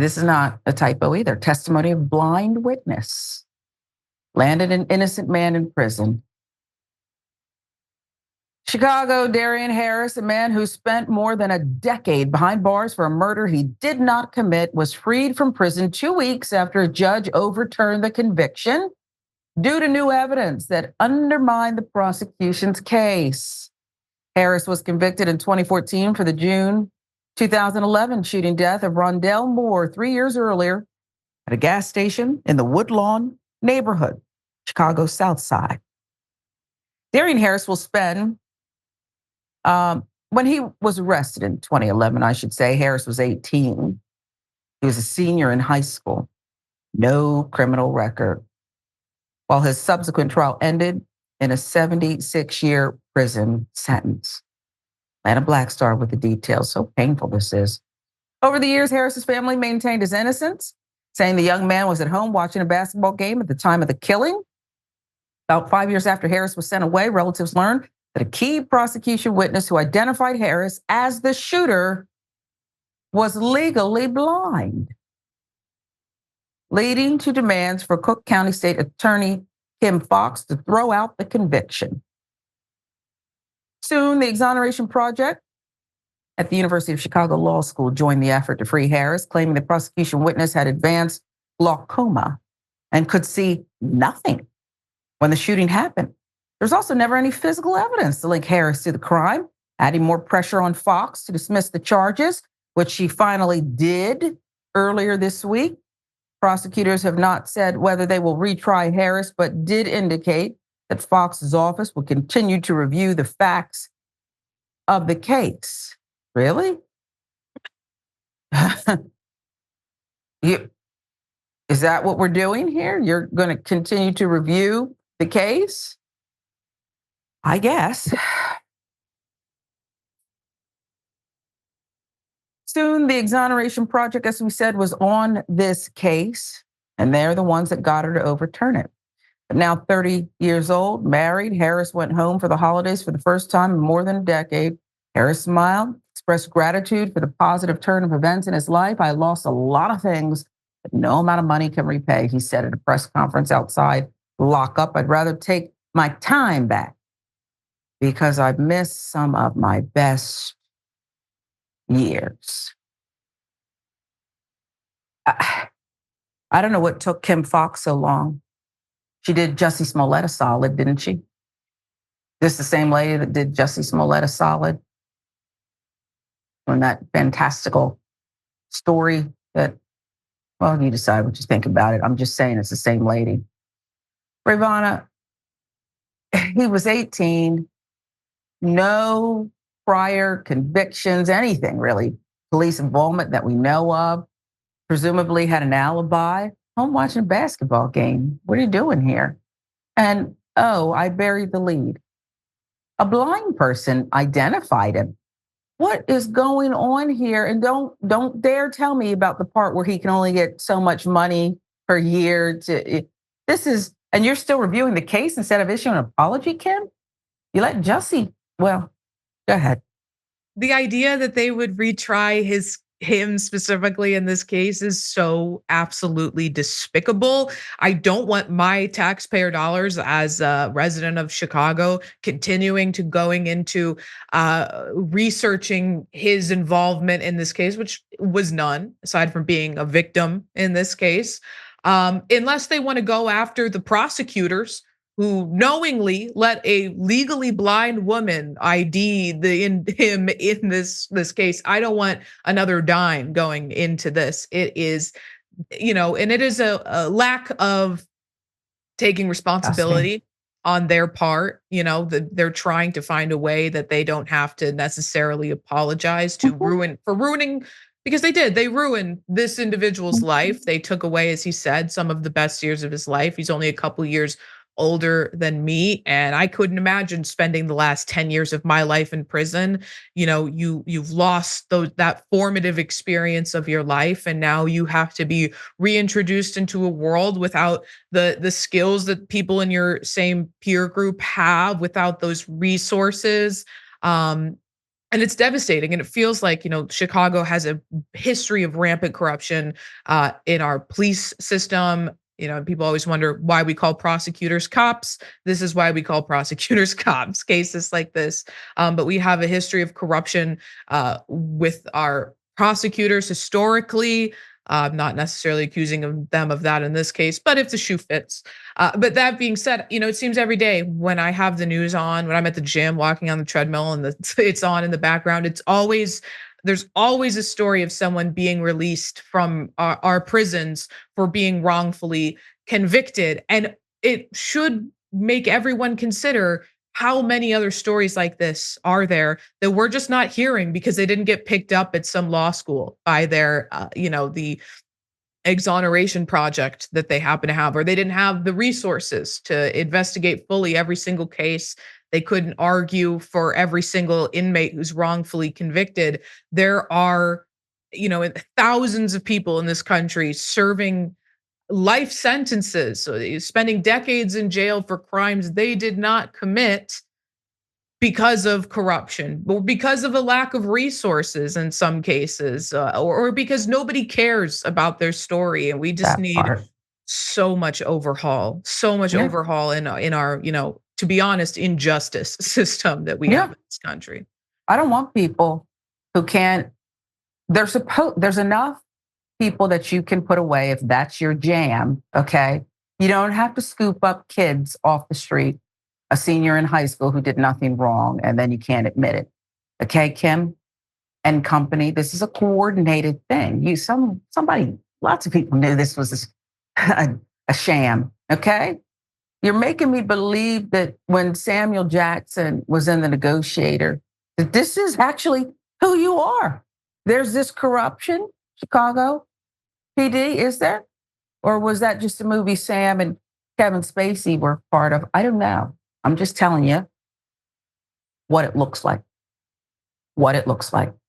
This is not a typo either. Testimony of blind witness. Landed an innocent man in prison. Chicago, Darien Harris, a man who spent more than a decade behind bars for a murder he did not commit, was freed from prison 2 weeks after a judge overturned the conviction due to new evidence that undermined the prosecution's case. Harris was convicted in 2014 for the June 2011 shooting death of Rondell Moore 3 years earlier at a gas station in the Woodlawn neighborhood, Chicago's South Side. Darien Harris will spend, when he was arrested in 2011, I should say, Harris was 18. He was a senior in high school, no criminal record, while his subsequent trial ended in a 76-year prison sentence. Atlanta Black Star with the details. So painful this is. Over the years, Harris's family maintained his innocence, saying the young man was at home watching a basketball game at the time of the killing. About 5 years after Harris was sent away, relatives learned that a key prosecution witness who identified Harris as the shooter was legally blind, leading to demands for Cook County State Attorney Kim Foxx to throw out the conviction. Soon, the Exoneration Project at the University of Chicago Law School joined the effort to free Harris, claiming the prosecution witness had advanced glaucoma and could see nothing when the shooting happened. There's also never any physical evidence to link Harris to the crime, adding more pressure on Fox to dismiss the charges, which she finally did earlier this week. Prosecutors have not said whether they will retry Harris, but did indicate that Fox's office will continue to review the facts of the case. Really? Is that what we're doing here? You're going to continue to review the case? I guess. Soon, the Exoneration Project, as we said, was on this case, and they're the ones that got her to overturn it. But now 30 years old, married, Harris went home for the holidays for the first time in more than a decade. Harris smiled, expressed gratitude for the positive turn of events in his life. I lost a lot of things that no amount of money can repay, he said at a press conference outside lockup. I'd rather take my time back because I've missed some of my best years. I don't know what took Kim Foxx so long. She did Jussie Smollett a solid, didn't she? This the same lady that did Jussie Smollett a solid on that fantastical story that, well, you decide what you think about it. I'm just saying it's the same lady. Rayyvana, he was 18, no prior convictions, anything really, police involvement that we know of, presumably had an alibi. Home watching a basketball game. What are you doing here? And, oh, I buried the lead. A blind person identified him. What is going on here? And don't dare tell me about the part where he can only get so much money per year and you're still reviewing the case instead of issuing an apology, Kim? You let Jussie, well, go ahead. The idea that they would retry him specifically in this case is so absolutely despicable. I don't want my taxpayer dollars as a resident of Chicago continuing to going into researching his involvement in this case, which was none, aside from being a victim in this case, unless they want to go after the prosecutors who knowingly let a legally blind woman ID him in this case. I don't want another dime going into this. It is, and it is a lack of taking responsibility on their part. They're trying to find a way that they don't have to necessarily apologize to ruining, because they ruined this individual's life. They took away, as he said, some of the best years of his life. He's only a couple years older than me, and I couldn't imagine spending the last 10 years of my life in prison. You've lost that formative experience of your life, and now you have to be reintroduced into a world without the skills that people in your same peer group have, without those resources. And it's devastating, and it feels like, Chicago has a history of rampant corruption in our police system. People always wonder why we call prosecutors cops. This is why we call prosecutors cops. Cases like this, but we have a history of corruption with our prosecutors historically. Not necessarily accusing them of that in this case, but if the shoe fits. But that being said, it seems every day when I have the news on, when I'm at the gym walking on the treadmill and it's on in the background, there's always a story of someone being released from our prisons for being wrongfully convicted. And it should make everyone consider how many other stories like this are there that we're just not hearing because they didn't get picked up at some law school by their, the exoneration project that they happen to have, or they didn't have the resources to investigate fully every single case. They couldn't argue for every single inmate who's wrongfully convicted. There are, thousands of people in this country serving life sentences, so spending decades in jail for crimes they did not commit because of corruption, or because of a lack of resources in some cases, or because nobody cares about their story, and we just That need part. so much Yeah. overhaul in our, to be honest, injustice system that we have Yeah. in this country. I don't want people who can't, there's enough people that you can put away if that's your jam. Okay. You don't have to scoop up kids off the street, a senior in high school who did nothing wrong, and then you can't admit it. Okay, Kim and company, this is a coordinated thing. Somebody, lots of people knew this was a sham. Okay. You're making me believe that when Samuel Jackson was in The Negotiator, that this is actually who you are. There's this corruption, Chicago PD, is there? Or was that just a movie Sam and Kevin Spacey were part of? I don't know. I'm just telling you what it looks like. What it looks like.